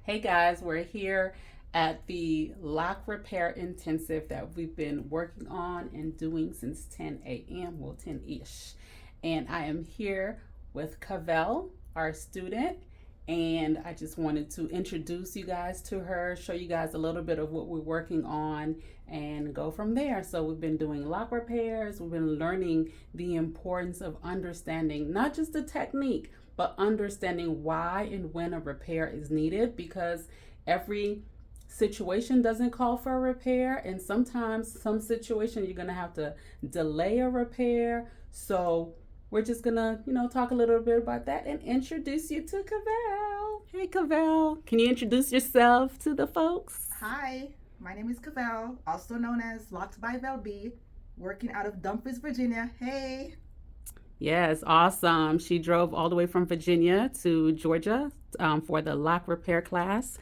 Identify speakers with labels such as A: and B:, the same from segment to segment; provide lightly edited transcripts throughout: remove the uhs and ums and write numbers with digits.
A: Hey guys, we're here at the lock repair intensive that we've been working on and doing since 10 a.m. Well, 10-ish. And I am here with Cavell, our student. And I just wanted to introduce you guys to her, show you guys a little bit of what we're working on, and go from there. So, we've been doing lock repairs, we've been learning the importance of understanding not just the technique, but understanding why and when a repair is needed, because every situation doesn't call for a repair, and sometimes some situation you're going to have to delay a repair. So we're just gonna talk a little bit about that and introduce you to Cavell. Hey Cavell, can you introduce yourself to the folks?
B: Hi, my name is Cavell, also known as Locked by Val B, working out of Dumfries, Virginia. Hey!
A: Yes, awesome. She drove all the way from Virginia to Georgia for the lock repair class.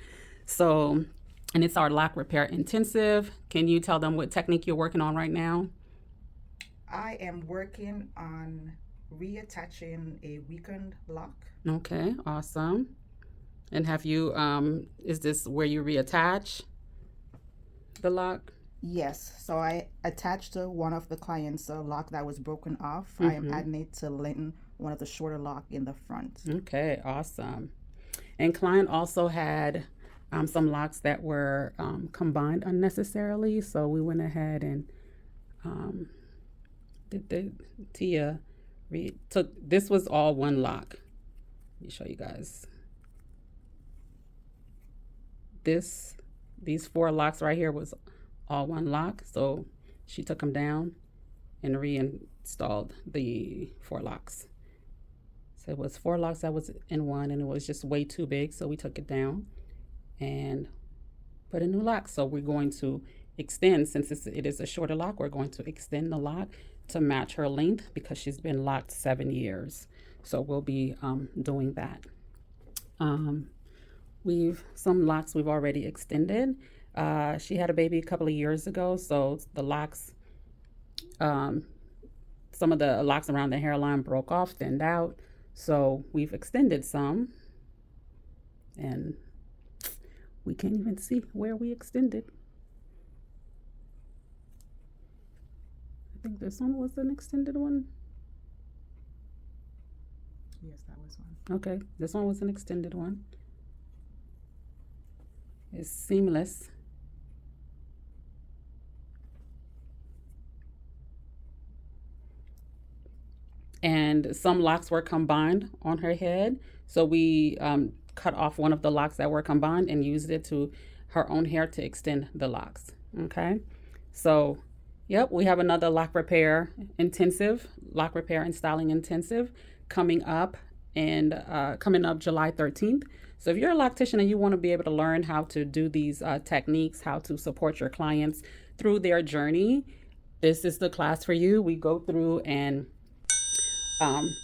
A: So, and it's our lock repair intensive. Can you tell them what technique you're working on right now?
B: I am working on reattaching a weakened lock.
A: Okay, awesome. And have you, is this where you reattach the lock?
B: Yes, so I attached one of the client's lock that was broken off. I am
A: Mm-hmm.
B: adding it to lengthen one of the shorter lock in the front.
A: Okay, awesome. And client also had some locks that were combined unnecessarily. So we went ahead and um, did the Tia took this was all one lock. Let me show you guys. This these four locks right here was all one lock. So she took them down and reinstalled the four locks. So it was four locks that was in one, and it was just way too big. So we took it down and put a new lock. So we're going to extend, since it is a shorter lock, we're going to extend the lock to match her length because she's been locked 7 years. So we'll be doing that. Some locks we've already extended. She had a baby a couple of years ago, so the locks, um, some of the locks around the hairline broke off, thinned out. So we've extended some, and we can't even see where we extended. I think this one was an extended one.
B: Yes, that was one.
A: Okay, this one was an extended one. It's seamless. And some locks were combined on her head. So we cut off one of the locks that were combined and used it to her own hair to extend the locks. Okay. So, yep, we have another lock repair and styling intensive coming up, and coming up July 13th. So if you're a loctician and you want to be able to learn how to do these techniques, how to support your clients through their journey, this is the class for you. We go through and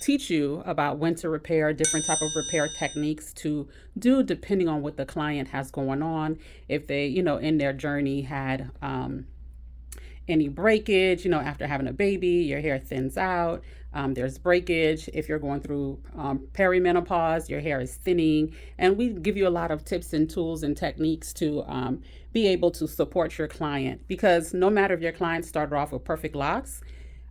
A: teach you about when to repair, different type of repair techniques to do depending on what the client has going on. If they, in their journey had any breakage, after having a baby, your hair thins out. There's breakage. If you're going through perimenopause, your hair is thinning. And we give you a lot of tips and tools and techniques to be able to support your client. Because no matter if your client started off with perfect locks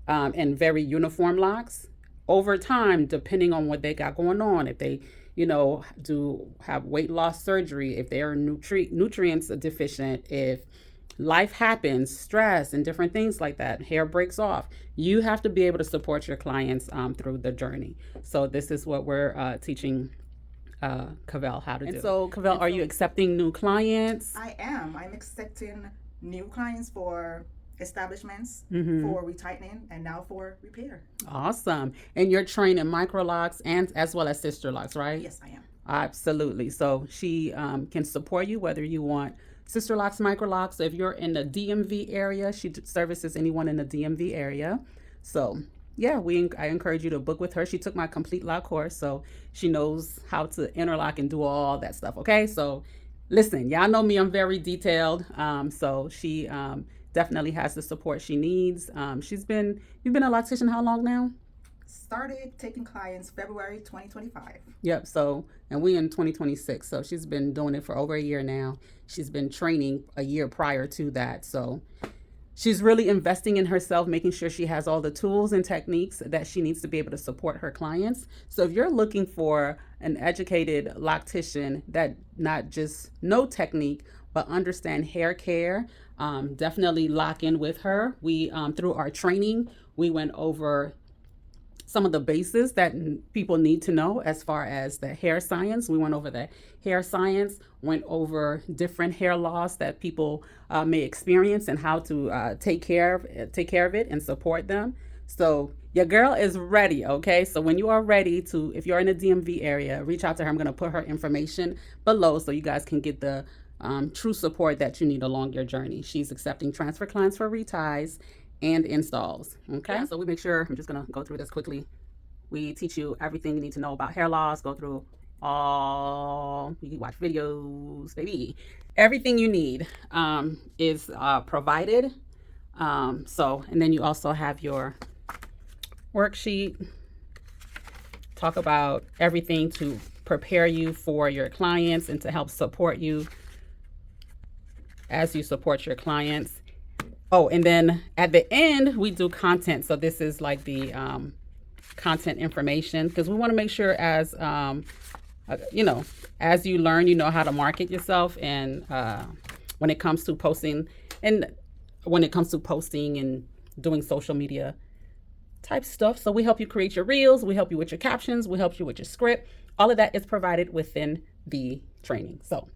A: and very uniform locks, over time, depending on what they got going on, if they do have weight loss surgery, if they are nutrients deficient, if life happens, stress and different things like that, hair breaks off, you have to be able to support your clients through the journey. So this is what we're teaching Cavell how to do. And so, Cavell, are you accepting new clients?
B: I am. I'm accepting new clients for establishments,
A: Mm-hmm.
B: for retightening, and now for repair.
A: Awesome. And you're training Microlocs and as well as Sisterlocs, right?
B: Yes, I am.
A: Absolutely. So she can support you whether you want Sisterlocs, Microlocs. So if you're in the DMV area, she services anyone in the DMV area. So yeah, I encourage you to book with her. She took my complete lock course, so she knows how to interlock and do all that stuff. Okay, so listen, y'all know me, I'm very detailed. So she definitely has the support she needs. You've been a loctician how long now?
B: Started taking clients February 2025.
A: Yep. So, and we in 2026. So she's been doing it for over a year now. She's been training a year prior to that. So she's really investing in herself, making sure she has all the tools and techniques that she needs to be able to support her clients. So if you're looking for an educated loctician that not just know technique, but understand hair care, definitely lock in with her. We, through our training, we went over some of the bases that people need to know as far as the hair science. We went over the hair science, went over different hair loss that people may experience and how to take care of it and support them. So your girl is ready, okay? So when you are ready to, if you're in the DMV area, reach out to her. I'm going to put her information below so you guys can get the true support that you need along your journey. She's accepting transfer clients for reties and installs. Okay, so we make sure, I'm just gonna go through this quickly. We teach you everything you need to know about hair loss, go through all, you watch videos, baby. Everything you need is provided. So, and then you also have your worksheet, talk about everything to prepare you for your clients and to help support you as you support your clients. Oh, and then at the end, we do content. So this is like the content information, because we want to make sure as, as you learn, you know how to market yourself. And when it comes to posting and doing social media type stuff. So we help you create your reels. We help you with your captions. We help you with your script. All of that is provided within the training. So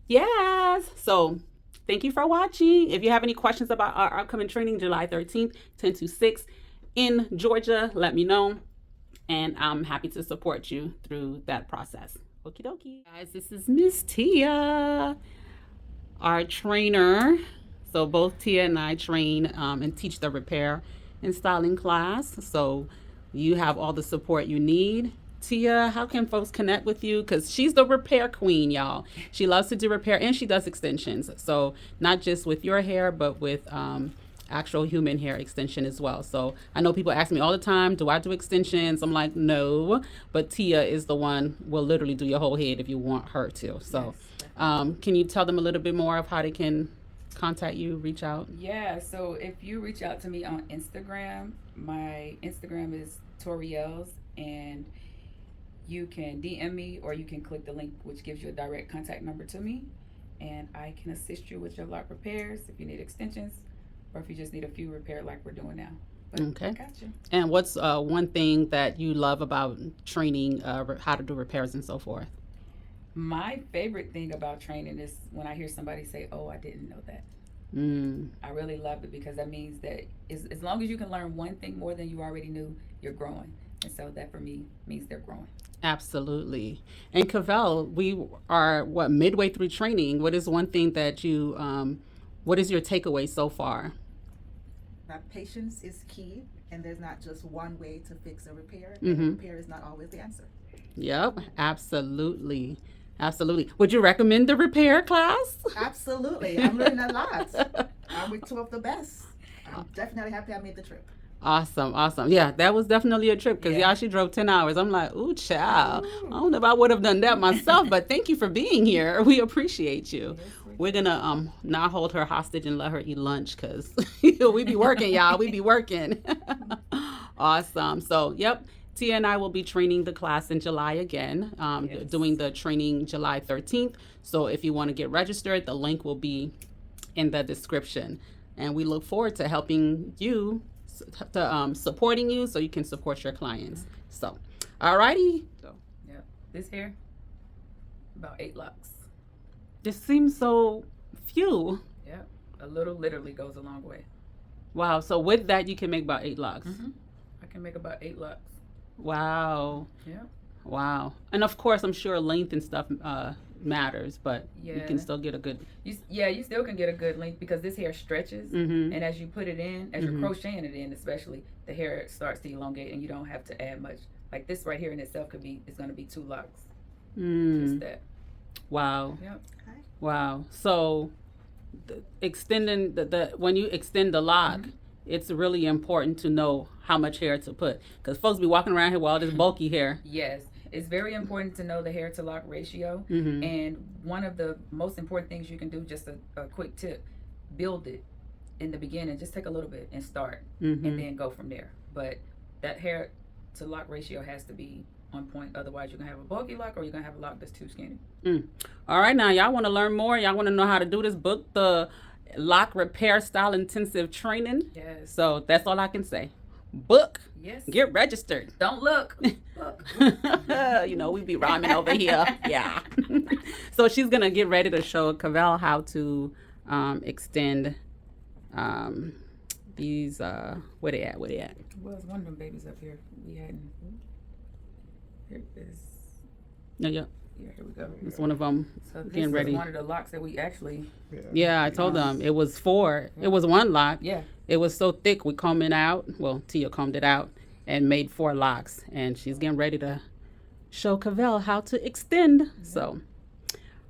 A: yes. So thank you for watching. If you have any questions about our upcoming training, July 13th, 10 to 6 in Georgia, let me know. And I'm happy to support you through that process. Okie dokie. Guys, this is Miss Tia, our trainer. So both Tia and I train and teach the repair and styling class. So you have all the support you need. Tia, how can folks connect with you? Because she's the repair queen, y'all. She loves to do repair and she does extensions. So not just with your hair, but with actual human hair extension as well. So I know people ask me all the time, do I do extensions? I'm like, no, but Tia is the one will literally do your whole head if you want her to. So can you tell them a little bit more of how they can contact you, reach out?
C: Yeah, so if you reach out to me on Instagram, my Instagram is Toriels, and you can DM me or you can click the link which gives you a direct contact number to me, and I can assist you with your lock repairs if you need extensions or if you just need a few repair like we're doing now. But
A: Okay.
C: I got you.
A: And what's one thing that you love about training how to do repairs and so forth?
C: My favorite thing about training is when I hear somebody say, oh, I didn't know that. I really love it because that means that as long as you can learn one thing more than you already knew, you're growing. And so that for me means they're growing.
A: Absolutely. And Cavell, we are midway through training. What is one thing that you what is your takeaway so far?
B: That patience is key, and there's not just one way to fix a repair. And repair is not always the answer.
A: Yep, absolutely. Absolutely. Would you recommend the repair class?
B: Absolutely. I'm learning a lot. I'm with two of the best. I'm definitely happy I made the trip.
A: Awesome. Yeah, that was definitely a trip because y'all, she drove 10 hours. I'm like, ooh, child. I don't know if I would have done that myself, but thank you for being here. We appreciate you. We're going to not hold her hostage and let her eat lunch because we be working, y'all. We be working. Awesome. So, yep. Tia and I will be training the class in July again, doing the training July 13th. So if you want to get registered, the link will be in the description. And we look forward to helping you, to supporting you so you can support your clients. So, alrighty.
C: So, yeah, this here, about 8 locks.
A: This seems so few.
C: Yeah, a little literally goes a long way.
A: Wow. So with that, you can make about 8 locks.
C: I can make about 8 locks.
A: Wow.
C: Yeah.
A: Wow. And of course, I'm sure length and stuff matters, but you can still get a good.
C: You still can get a good length because this hair stretches, and as you put it in, as you're crocheting it in, especially, the hair starts to elongate, and you don't have to add much. Like this right here in itself is going to be 2 locks. Just that.
A: Wow.
C: Yep.
A: Wow. So, extending the when you extend the lock, it's really important to know how much hair to put, because folks be walking around here with all this bulky hair.
C: Yes, it's very important to know the hair to lock ratio.
A: Mm-hmm.
C: And one of the most important things you can do, just a quick tip, build it in the beginning. Just take a little bit and start,
A: Mm-hmm.
C: and then go from there. But that hair to lock ratio has to be on point. Otherwise, you're gonna have a bulky lock, or you're gonna have a lock that's too skinny.
A: All right, now y'all want to learn more? Y'all want to know how to do this? Book the lock repair style intensive training.
C: Yes.
A: So that's all I can say. Book.
C: Yes.
A: Get registered.
C: Don't look. Look.
A: You know, we be rhyming over here. Yeah. So she's gonna get ready to show Cavell how to extend these. Where they at?
C: Well, it's one of them babies up here. We hadn't. Here it is.
A: Yeah.
C: Yeah, here we go.
A: It's one of them
C: So this
A: getting
C: is
A: ready.
C: one of the locks that we actually.
A: Yeah, I told them it was 4. It was 1 lock.
C: Yeah.
A: It was so thick we combed it out. Well, Tia combed it out and made 4 locks. And she's getting ready to show Cavell how to extend. So,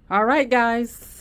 A: all right, guys.